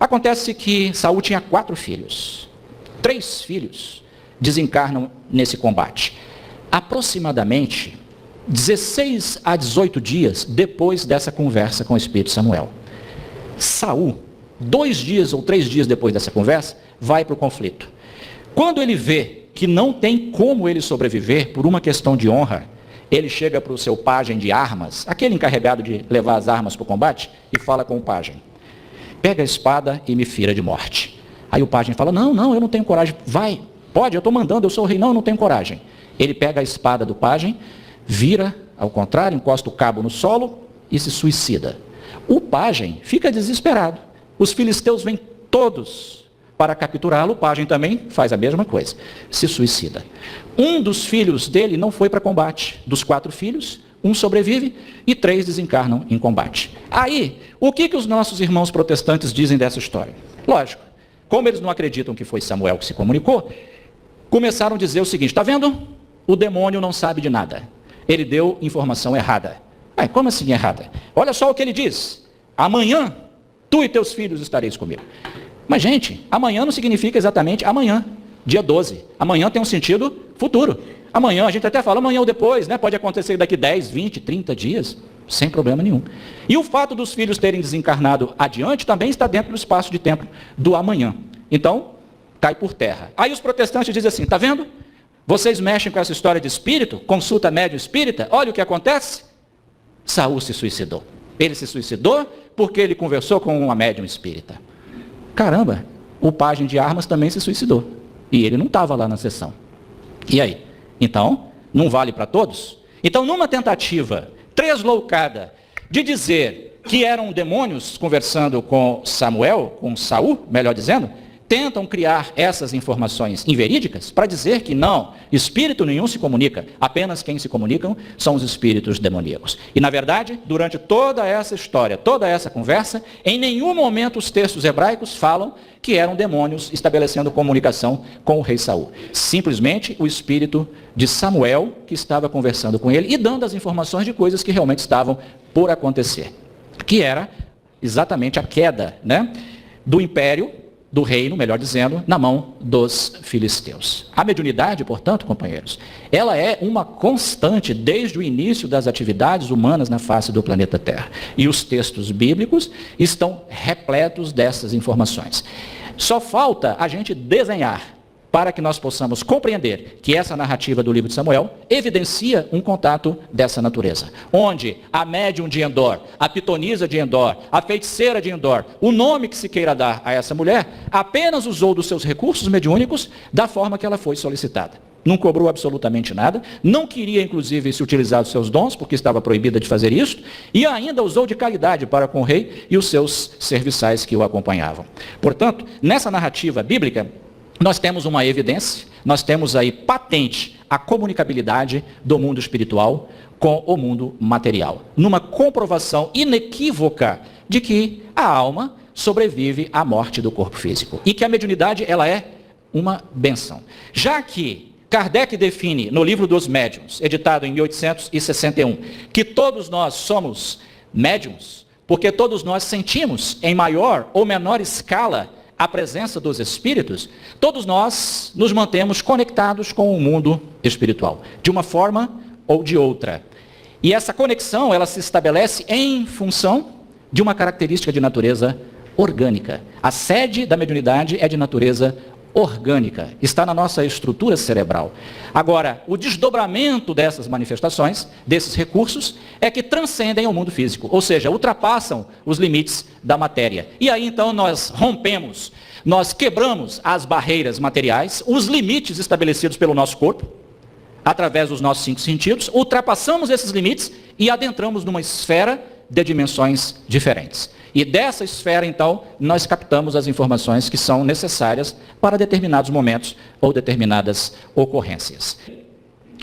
Acontece que Saul tinha 4 filhos. 3 filhos desencarnam nesse combate. Aproximadamente 16 a 18 dias depois dessa conversa com o Espírito Samuel. Saul, 2 dias ou 3 dias depois dessa conversa, vai para o conflito. Quando ele vê que não tem como ele sobreviver por uma questão de honra, ele chega para o seu pajem de armas, aquele encarregado de levar as armas para o combate, e fala com o pajem: pega a espada e me fira de morte. Aí o pajem fala: não, eu não tenho coragem. Vai, pode, eu estou mandando, eu sou o rei. Não, eu não tenho coragem. Ele pega a espada do pajem, vira ao contrário, encosta o cabo no solo e se suicida. O pajem fica desesperado. Os filisteus vêm todos para capturá-lo. O pajem também faz a mesma coisa, se suicida. Um dos filhos dele não foi para combate. Dos 4 filhos, um sobrevive e 3 desencarnam em combate. Aí, o que os nossos irmãos protestantes dizem dessa história? Lógico, como eles não acreditam que foi Samuel que se comunicou, começaram a dizer o seguinte: está vendo? O demônio não sabe de nada. Ele deu informação errada. Como assim errada? Olha só o que ele diz: amanhã tu e teus filhos estareis comigo. Mas, gente, amanhã não significa exatamente amanhã, dia 12. Amanhã tem um sentido futuro. Amanhã, a gente até fala amanhã ou depois, né? Pode acontecer daqui 10, 20, 30 dias, sem problema nenhum. E o fato dos filhos terem desencarnado adiante também está dentro do espaço de tempo do amanhã. Então, cai por terra. Aí os protestantes dizem assim: está vendo? Vocês mexem com essa história de espírito, consulta médium espírita, olha o que acontece. Saul se suicidou. Ele se suicidou porque ele conversou com uma médium espírita. Caramba, o pajem de armas também se suicidou. E ele não estava lá na sessão. E aí? Então, não vale para todos? Então, numa tentativa tresloucada de dizer que eram demônios conversando com Samuel, com Saul, melhor dizendo, tentam criar essas informações inverídicas para dizer que não, espírito nenhum se comunica, apenas quem se comunicam são os espíritos demoníacos. E na verdade, durante toda essa história, toda essa conversa, em nenhum momento os textos hebraicos falam que eram demônios estabelecendo comunicação com o rei Saul. Simplesmente o espírito de Samuel que estava conversando com ele e dando as informações de coisas que realmente estavam por acontecer. Que era exatamente a queda, né, do império, do reino, melhor dizendo, na mão dos filisteus. A mediunidade, portanto, companheiros, ela é uma constante desde o início das atividades humanas na face do planeta Terra. E os textos bíblicos estão repletos dessas informações. Só falta a gente desenhar para que nós possamos compreender que essa narrativa do livro de Samuel evidencia um contato dessa natureza, onde a médium de Endor, a pitonisa de Endor, a feiticeira de Endor, o nome que se queira dar a essa mulher, apenas usou dos seus recursos mediúnicos da forma que ela foi solicitada. Não cobrou absolutamente nada, não queria inclusive se utilizar dos seus dons, porque estava proibida de fazer isso, e ainda usou de caridade para com o rei e os seus serviçais que o acompanhavam. Portanto, nessa narrativa bíblica, nós temos uma evidência, nós temos aí patente a comunicabilidade do mundo espiritual com o mundo material, numa comprovação inequívoca de que a alma sobrevive à morte do corpo físico e que a mediunidade ela é uma bênção. Já que Kardec define no livro dos médiuns, editado em 1861, que todos nós somos médiuns, porque todos nós sentimos em maior ou menor escala a presença dos espíritos, todos nós nos mantemos conectados com o mundo espiritual, de uma forma ou de outra. E essa conexão, ela se estabelece em função de uma característica de natureza orgânica. A sede da mediunidade é de natureza orgânica, está na nossa estrutura cerebral. Agora, o desdobramento dessas manifestações, desses recursos, é que transcendem o mundo físico, ou seja, ultrapassam os limites da matéria. E aí então nós rompemos, nós quebramos as barreiras materiais, os limites estabelecidos pelo nosso corpo, através dos nossos 5 sentidos, ultrapassamos esses limites e adentramos numa esfera de dimensões diferentes. E dessa esfera, então, nós captamos as informações que são necessárias para determinados momentos ou determinadas ocorrências.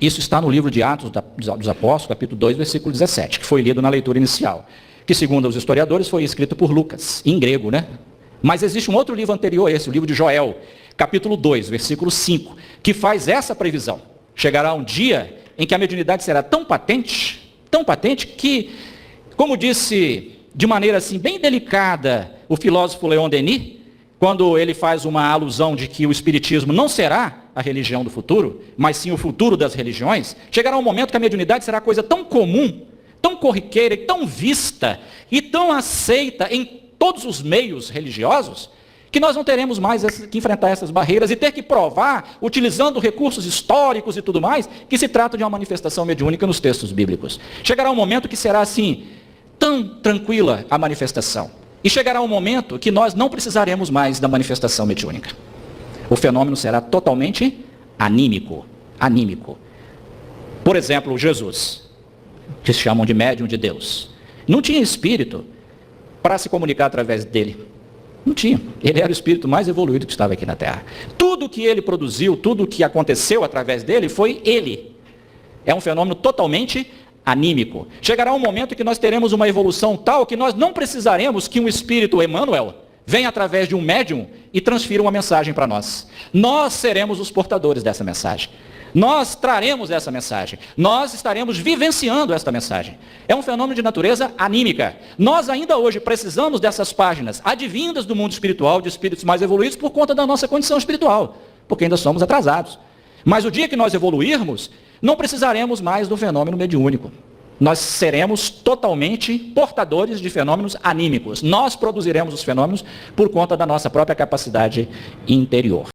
Isso está no livro de Atos dos Apóstolos, capítulo 2, versículo 17, que foi lido na leitura inicial, que, segundo os historiadores, foi escrito por Lucas, em grego, né? Mas existe um outro livro anterior a esse, o livro de Joel, capítulo 2, versículo 5, que faz essa previsão. Chegará um dia em que a mediunidade será tão patente que, como disse de maneira assim bem delicada o filósofo Leon Denis, quando ele faz uma alusão de que o espiritismo não será a religião do futuro, mas sim o futuro das religiões, chegará um momento que a mediunidade será coisa tão comum, tão corriqueira e tão vista e tão aceita em todos os meios religiosos, que nós não teremos mais que enfrentar essas barreiras e ter que provar, utilizando recursos históricos e tudo mais, que se trata de uma manifestação mediúnica nos textos bíblicos. Chegará um momento que será assim, tão tranquila a manifestação. E chegará um momento que nós não precisaremos mais da manifestação mediúnica. O fenômeno será totalmente anímico. Anímico. Por exemplo, Jesus, que se chamam de médium de Deus, não tinha espírito para se comunicar através dele. Não tinha. Ele era o espírito mais evoluído que estava aqui na Terra. Tudo que ele produziu, tudo que aconteceu através dele, foi ele. É um fenômeno totalmente anímico. Chegará um momento que nós teremos uma evolução tal que nós não precisaremos que um espírito Emmanuel venha através de um médium e transfira uma mensagem para nós. Nós seremos os portadores dessa mensagem. Nós traremos essa mensagem. Nós estaremos vivenciando esta mensagem. É um fenômeno de natureza anímica. Nós ainda hoje precisamos dessas páginas advindas do mundo espiritual, de espíritos mais evoluídos, por conta da nossa condição espiritual, porque ainda somos atrasados. Mas o dia que nós evoluirmos, não precisaremos mais do fenômeno mediúnico. Nós seremos totalmente portadores de fenômenos anímicos. Nós produziremos os fenômenos por conta da nossa própria capacidade interior.